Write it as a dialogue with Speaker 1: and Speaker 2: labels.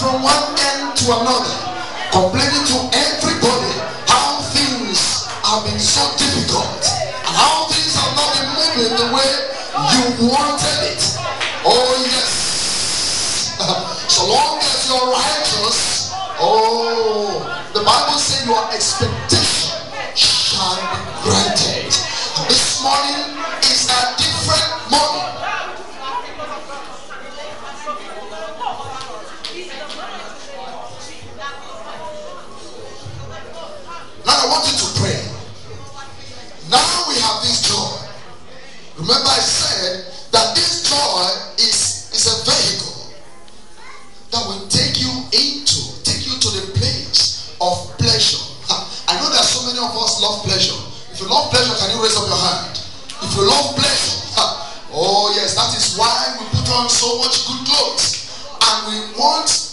Speaker 1: from one end to another, complaining to everybody how things have been so difficult and how things have not been moving the way you wanted it. Oh yes. So long as you're righteous, oh, the Bible says your expectation shall be granted. This morning is a different morning. Now I want you to pray. Now we have this joy. Remember I said that this joy is a vehicle that will take you to the place of pleasure. I know that so many of us love pleasure. If you love pleasure, can you raise up your hand? If you love pleasure, oh yes, that is why we put on so much good clothes and we want